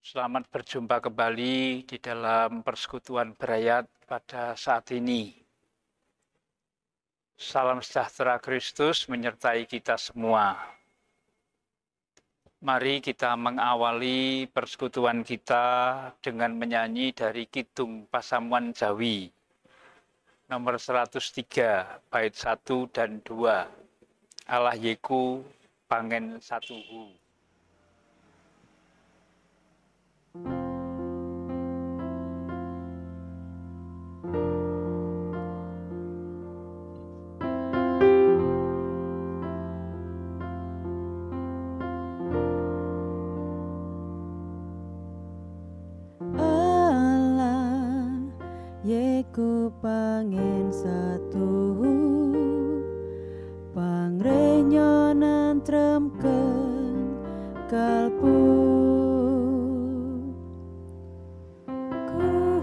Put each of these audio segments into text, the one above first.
Selamat berjumpa kembali di dalam persekutuan berayat pada saat ini. Salam sejahtera Kristus menyertai kita semua. Mari kita mengawali persekutuan kita dengan menyanyi dari Kidung Pasamuan Jawi, nomor 103, bait 1 dan 2. Allah Yeku Pangen Satuhu. Yeku pangen satuhu pangrenyonan tremken kalbu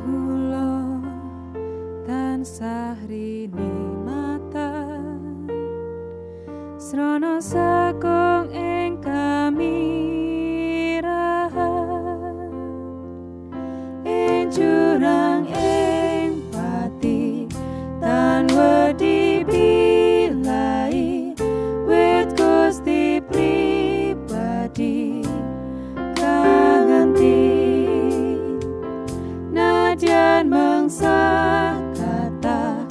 kula tansah rini mata srana sakong ing kamirahan ing jurang tan wedi bilai wit Gusti pribadi kanganti nadyan mangsa kata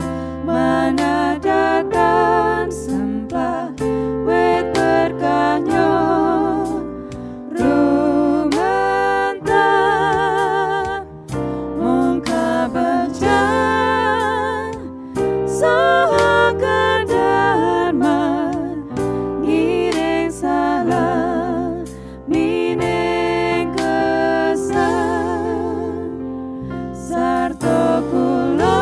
manadatan sembah wit berkahnya rumantah mung kabajan sahakan darman ngiring salah mining kesan sarta kula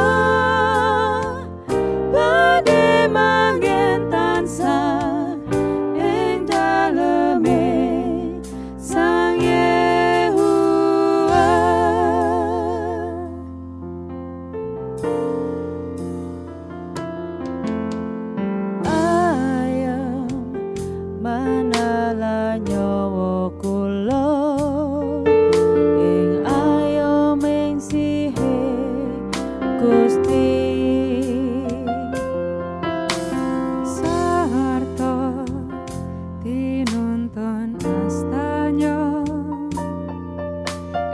badhe manggen tansah ing daleme Sang Yehuwa. Manala nyawa kula ing ayoming sihe Gusti sarta tinuntun astanya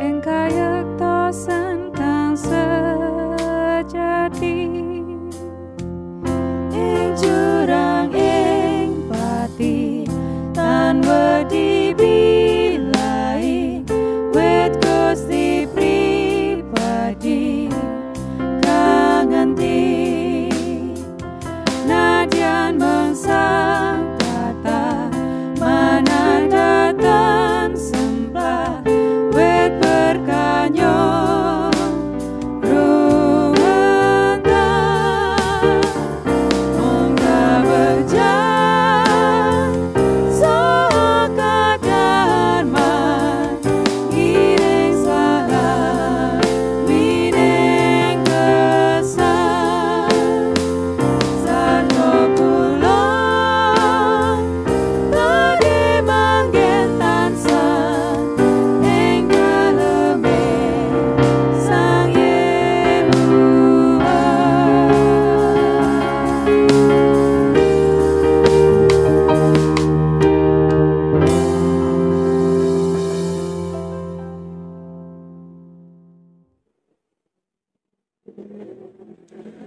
ing kayektosan kang sejati ing jurang ing pati tan wedi bilai wit Gusti pribadi kanganti nadyan mengsang kata manandatan sembah wit berkahnya rumantah mung kabajan sakadarman ngiring salah mining kesan sarta kula badhe manggen tansah ing daleme Sang Yehuwa.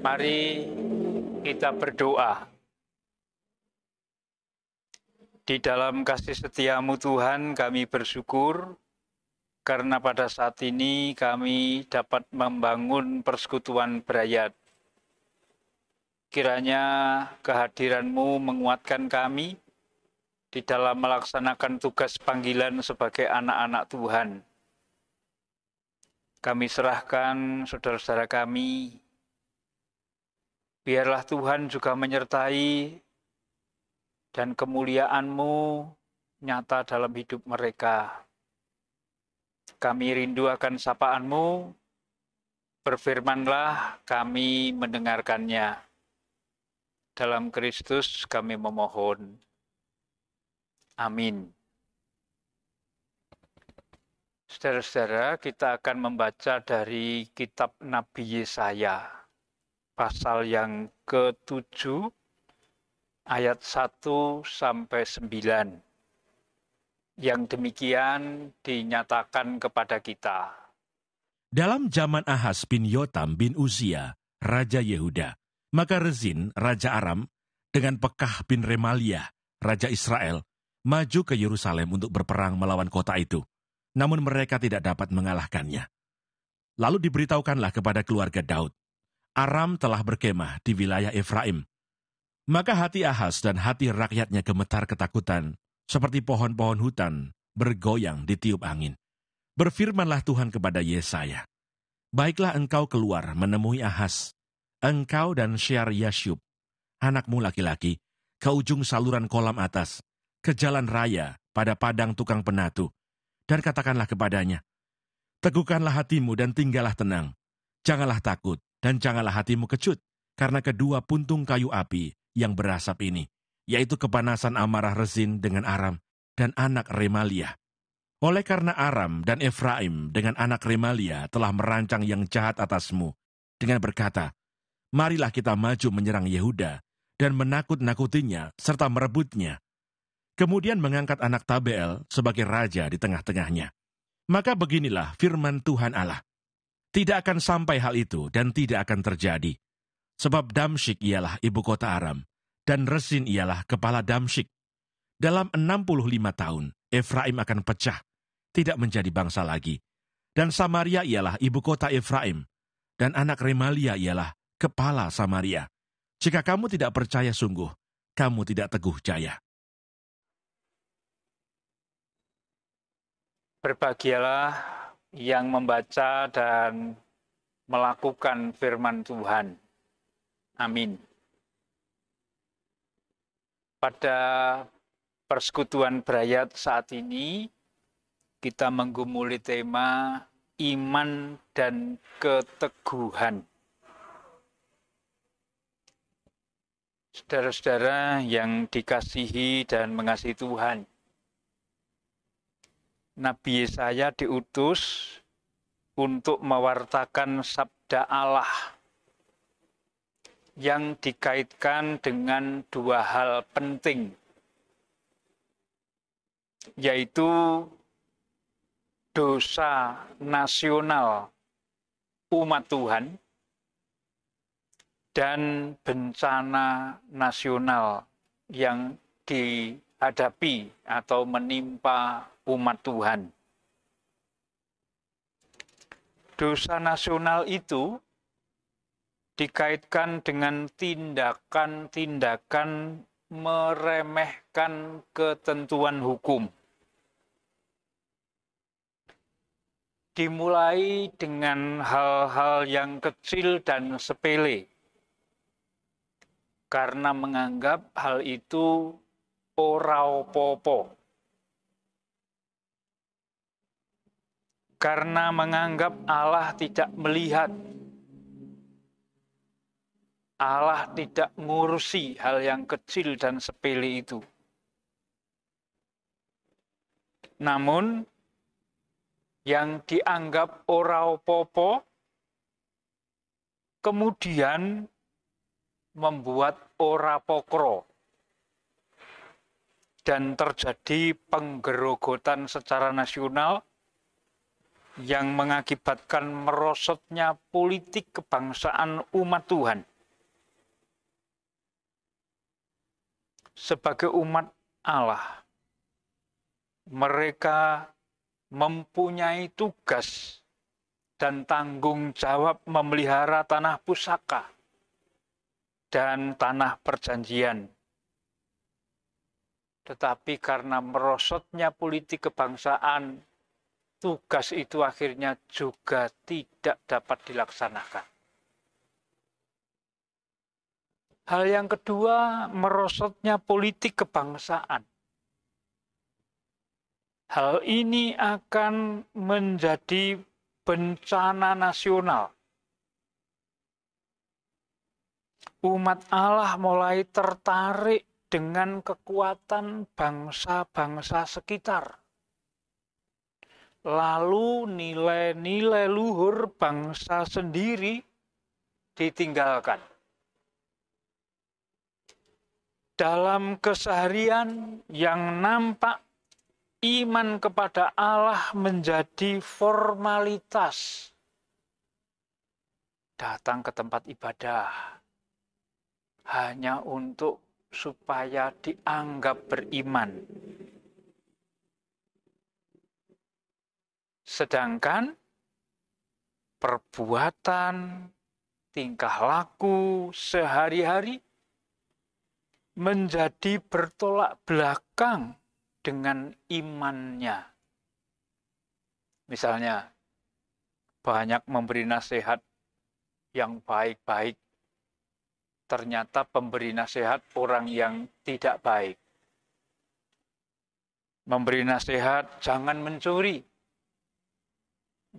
Mari kita berdoa. Di dalam kasih setiamu Tuhan, kami bersyukur karena pada saat ini kami dapat membangun persekutuan berayat. Kiranya kehadiran-Mu menguatkan kami di dalam melaksanakan tugas panggilan sebagai anak-anak Tuhan. Kami serahkan saudara-saudara kami. Biarlah Tuhan juga menyertai dan kemuliaan-Mu nyata dalam hidup mereka. Kami rindu akan sapaan-Mu, berfirmanlah kami mendengarkannya. Dalam Kristus kami memohon. Amin. Saudara-saudara, kita akan membaca dari kitab Nabi Yesaya, pasal yang ke-7, ayat 1 sampai 9. Yang demikian dinyatakan kepada kita. Dalam zaman Ahaz bin Yotam bin Uzia, Raja Yehuda, maka Rezin, Raja Aram, dengan Pekah bin Remaliah, Raja Israel, maju ke Yerusalem untuk berperang melawan kota itu. Namun mereka tidak dapat mengalahkannya. Lalu diberitahukanlah kepada keluarga Daud, Aram telah berkemah di wilayah Efraim. Maka hati Ahaz dan hati rakyatnya gemetar ketakutan, seperti pohon-pohon hutan bergoyang di tiup angin. Berfirmanlah Tuhan kepada Yesaya, baiklah engkau keluar menemui Ahaz, engkau dan Syar-Yashub, anakmu laki-laki, ke ujung saluran kolam atas, ke jalan raya pada padang tukang penatu, dan katakanlah kepadanya, teguhkanlah hatimu dan tinggallah tenang, janganlah takut dan janganlah hatimu kecut, karena kedua puntung kayu api yang berasap ini, yaitu kepanasan amarah Rezin dengan Aram dan anak Remaliah. Oleh karena Aram dan Efraim dengan anak Remaliah telah merancang yang jahat atasmu, dengan berkata, marilah kita maju menyerang Yehuda, dan menakut-nakutinya serta merebutnya. Kemudian mengangkat anak Tabeel sebagai raja di tengah-tengahnya. Maka beginilah firman Tuhan Allah. Tidak akan sampai hal itu dan tidak akan terjadi. Sebab Damsyik ialah ibu kota Aram, dan Rezin ialah kepala Damsyik. Dalam 65 tahun, Efraim akan pecah, tidak menjadi bangsa lagi. Dan Samaria ialah ibu kota Efraim, dan anak Remaliah ialah kepala Samaria. Jika kamu tidak percaya sungguh, kamu tidak teguh jaya. Berbahagialah yang membaca dan melakukan firman Tuhan. Amin. Pada persekutuan berayat saat ini, kita menggumuli tema iman dan keteguhan. Saudara-saudara yang dikasihi dan mengasihi Tuhan, Nabi Yesaya diutus untuk mewartakan sabda Allah yang dikaitkan dengan dua hal penting, yaitu dosa nasional umat Tuhan dan bencana nasional yang dihadapi atau menimpa umat Tuhan. Dosa nasional itu dikaitkan dengan tindakan-tindakan meremehkan ketentuan hukum. Dimulai dengan hal-hal yang kecil dan sepele, karena menganggap hal itu ora opo-opo. Karena menganggap Allah tidak melihat, Allah tidak ngurusi hal yang kecil dan sepele itu. Namun, yang dianggap ora opo-opo, kemudian membuat ora pokro. Dan terjadi penggerogotan secara nasional yang mengakibatkan merosotnya politik kebangsaan umat Tuhan. Sebagai umat Allah, mereka mempunyai tugas dan tanggung jawab memelihara tanah pusaka dan tanah perjanjian. Tetapi karena merosotnya politik kebangsaan, tugas itu akhirnya juga tidak dapat dilaksanakan. Hal yang kedua, merosotnya politik kebangsaan. Hal ini akan menjadi bencana nasional. Umat Allah mulai tertarik dengan kekuatan bangsa-bangsa sekitar. lalu nilai-nilai luhur bangsa sendiri ditinggalkan. Dalam keseharian yang nampak, iman kepada Allah menjadi formalitas. Datang ke tempat ibadah hanya untuk supaya dianggap beriman. Sedangkan perbuatan, tingkah laku sehari-hari menjadi bertolak belakang dengan imannya. Misalnya, banyak memberi nasihat yang baik-baik, ternyata pemberi nasihat orang yang tidak baik. Memberi nasihat jangan mencuri,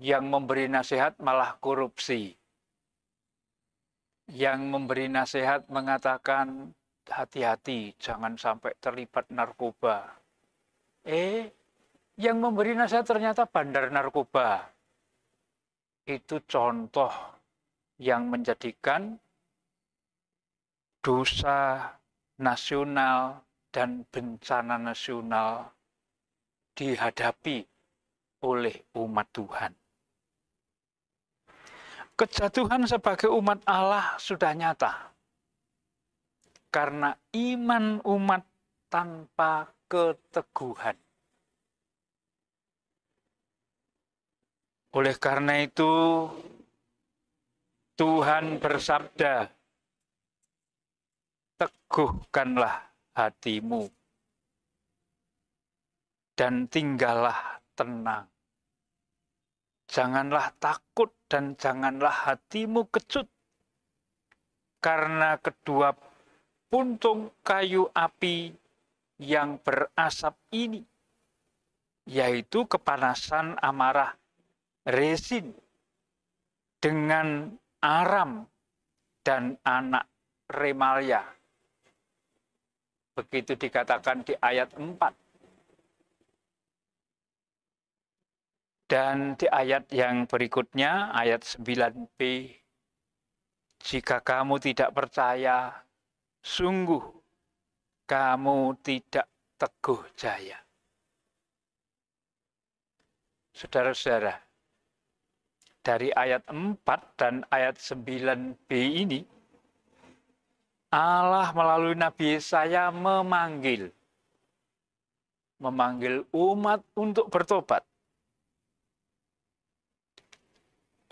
yang memberi nasihat malah korupsi. Yang memberi nasihat mengatakan, hati-hati, jangan sampai terlibat narkoba. Yang memberi nasihat ternyata bandar narkoba. Itu contoh yang menjadikan dosa nasional dan bencana nasional dihadapi oleh umat Tuhan. Kejatuhan sebagai umat Allah sudah nyata. Karena iman umat tanpa keteguhan. Oleh karena itu, Tuhan bersabda, teguhkanlah hatimu dan tinggallah tenang. Janganlah takut dan janganlah hatimu kecut, karena kedua puntung kayu api yang berasap ini, yaitu kepanasan amarah Rezin dengan Aram dan anak Remalia. Begitu dikatakan di ayat 4. Dan di ayat yang berikutnya, ayat 9b, jika kamu tidak percaya, sungguh kamu tidak teguh jaya. Saudara-saudara, dari ayat 4 dan ayat 9b ini, Allah melalui Nabi Yesaya memanggil umat untuk bertobat.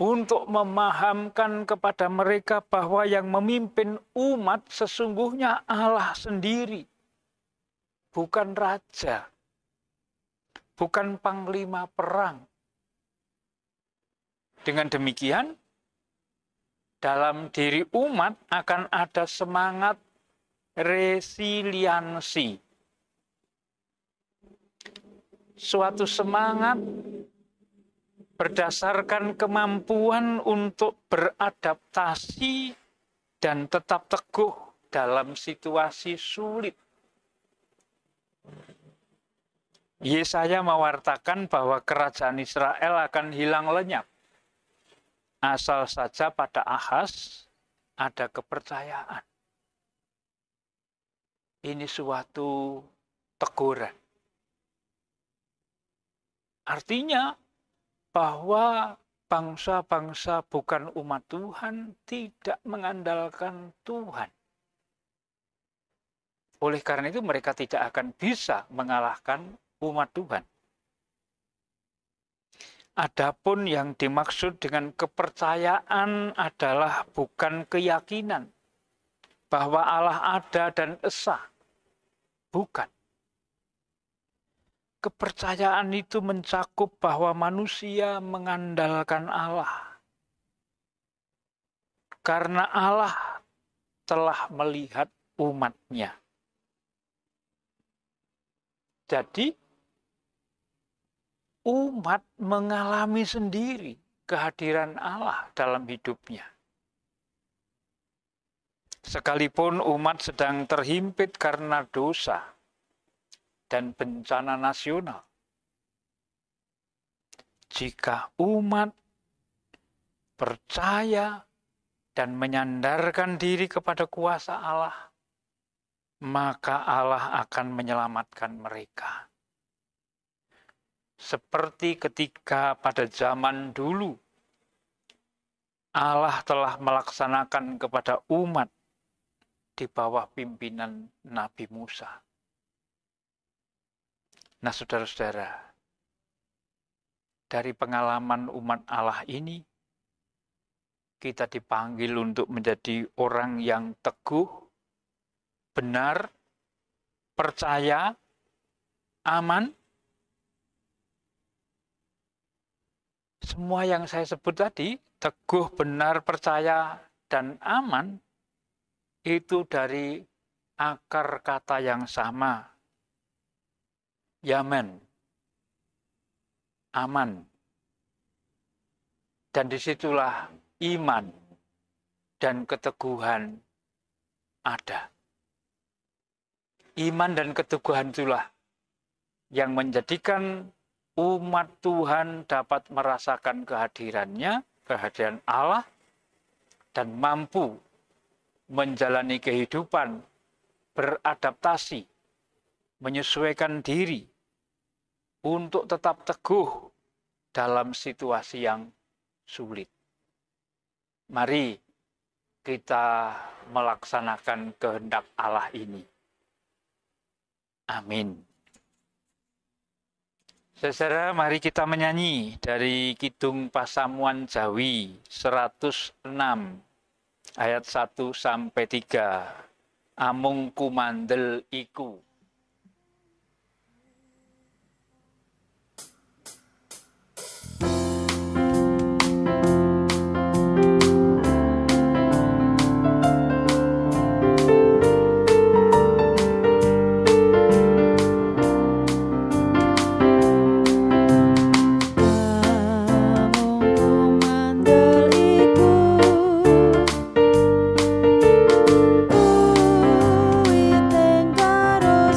Untuk memahamkan kepada mereka bahwa yang memimpin umat sesungguhnya Allah sendiri. Bukan raja. Bukan panglima perang. Dengan demikian, dalam diri umat akan ada semangat resiliensi. Suatu semangat berdasarkan kemampuan untuk beradaptasi dan tetap teguh dalam situasi sulit. Yesaya mewartakan bahwa kerajaan Israel akan hilang lenyap. Asal saja pada Ahaz ada kepercayaan. Ini suatu teguran. Artinya, bahwa bangsa-bangsa bukan umat Tuhan tidak mengandalkan Tuhan. Oleh karena itu mereka tidak akan bisa mengalahkan umat Tuhan. Adapun yang dimaksud dengan kepercayaan adalah bukan keyakinan bahwa Allah ada dan esa. Bukan. Kepercayaan itu mencakup bahwa manusia mengandalkan Allah. Karena Allah telah melihat umatnya. Jadi, umat mengalami sendiri kehadiran Allah dalam hidupnya. Sekalipun umat sedang terhimpit karena dosa dan bencana nasional. Jika umat percaya dan menyandarkan diri kepada kuasa Allah, maka Allah akan menyelamatkan mereka. Seperti ketika pada zaman dulu, Allah telah melaksanakan kepada umat di bawah pimpinan Nabi Musa. Nah, saudara-saudara, dari pengalaman umat Allah ini, kita dipanggil untuk menjadi orang yang teguh, benar, percaya, aman. Semua yang saya sebut tadi, teguh, benar, percaya, dan aman, itu dari akar kata yang sama. Yaman, aman. Dan disitulah iman dan keteguhan ada. Iman dan keteguhan itulah yang menjadikan umat Tuhan dapat merasakan kehadirannya, kehadiran Allah, dan mampu menjalani kehidupan, beradaptasi, menyesuaikan diri untuk tetap teguh dalam situasi yang sulit. Mari kita melaksanakan kehendak Allah ini. Amin. Saudara, mari kita menyanyi dari Kidung Pasamuan Jawi 106 ayat 1 sampai 3. Amung kumandel iku. Karo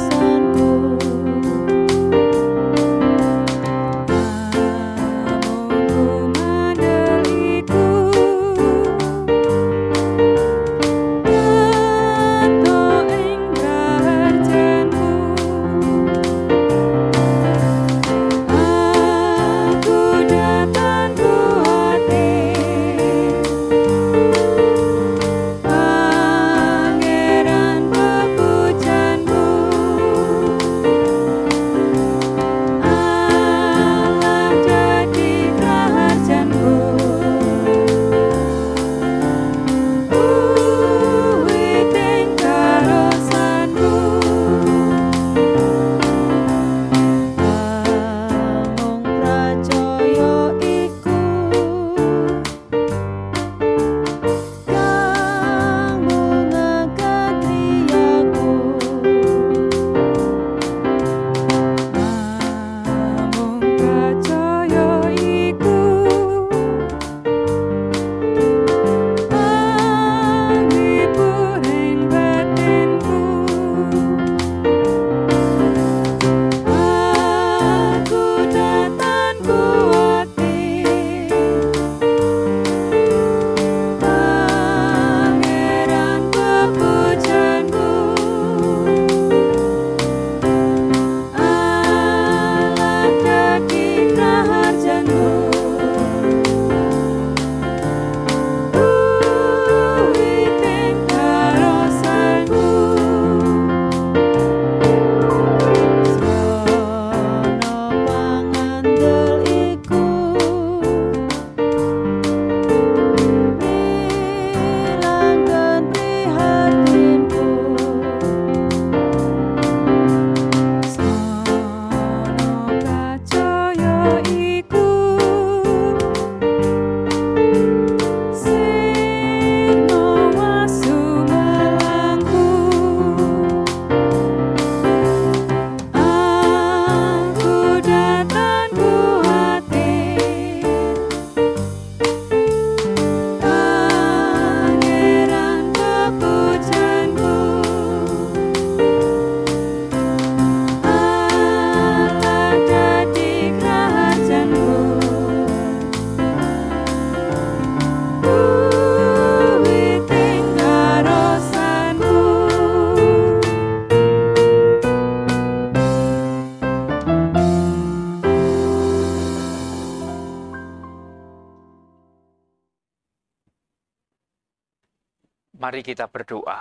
Mari kita berdoa.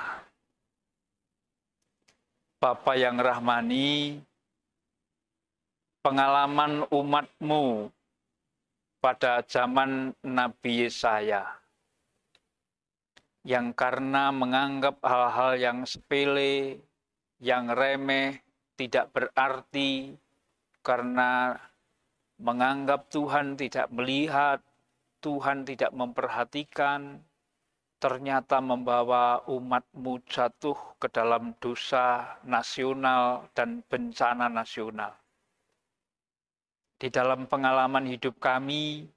Bapa yang rahmani, pengalaman umat-Mu pada zaman Nabi Yesaya, yang karena menganggap hal-hal yang sepele, yang remeh, tidak berarti, karena menganggap Tuhan tidak melihat, Tuhan tidak memperhatikan, ternyata membawa umat-Mu jatuh ke dalam dosa nasional dan bencana nasional. Di dalam pengalaman hidup kami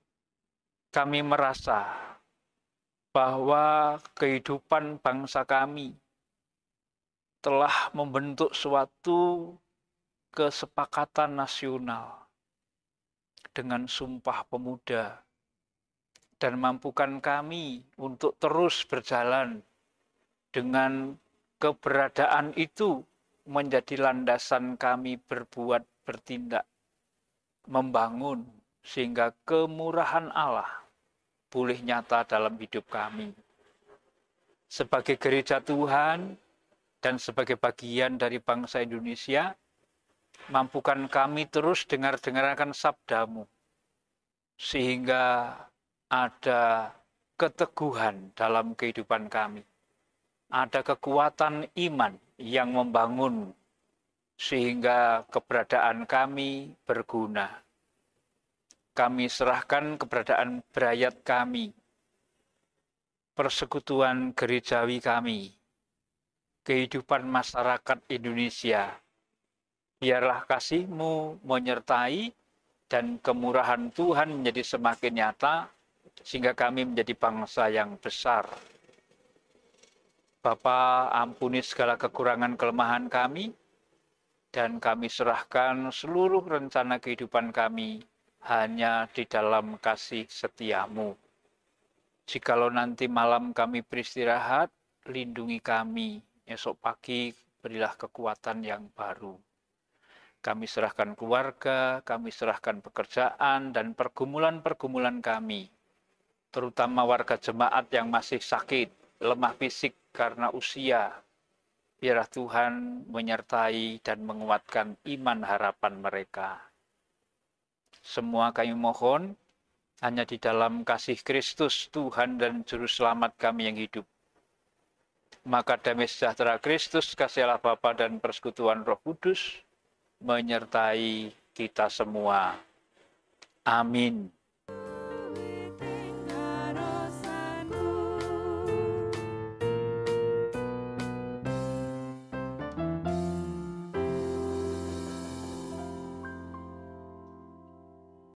merasa bahwa kehidupan bangsa kami telah membentuk suatu kesepakatan nasional dengan Sumpah Pemuda, dan mampukan kami untuk terus berjalan dengan keberadaan itu menjadi landasan kami berbuat, bertindak, membangun, sehingga kemurahan Allah boleh nyata dalam hidup kami. Sebagai gereja Tuhan dan sebagai bagian dari bangsa Indonesia, mampukan kami terus dengar-dengarkan sabda-Mu, sehingga ada keteguhan dalam kehidupan kami. Ada kekuatan iman yang membangun sehingga keberadaan kami berguna. Kami serahkan keberadaan berayat kami, persekutuan gerejawi kami, kehidupan masyarakat Indonesia. Biarlah kasih-Mu menyertai dan kemurahan Tuhan menjadi semakin nyata, sehingga kami menjadi bangsa yang besar. Bapa, ampuni segala kekurangan kelemahan kami, dan kami serahkan seluruh rencana kehidupan kami hanya di dalam kasih setia-Mu. Jikalau nanti malam kami beristirahat, lindungi kami. Esok pagi berilah kekuatan yang baru. Kami serahkan keluarga, kami serahkan pekerjaan dan pergumulan-pergumulan kami, terutama warga jemaat yang masih sakit, lemah fisik karena usia. Biarlah Tuhan menyertai dan menguatkan iman harapan mereka. Semua kami mohon hanya di dalam kasih Kristus, Tuhan dan Juru Selamat kami yang hidup. Maka damai sejahtera Kristus, kasih Allah Bapa dan persekutuan Roh Kudus menyertai kita semua. Amin.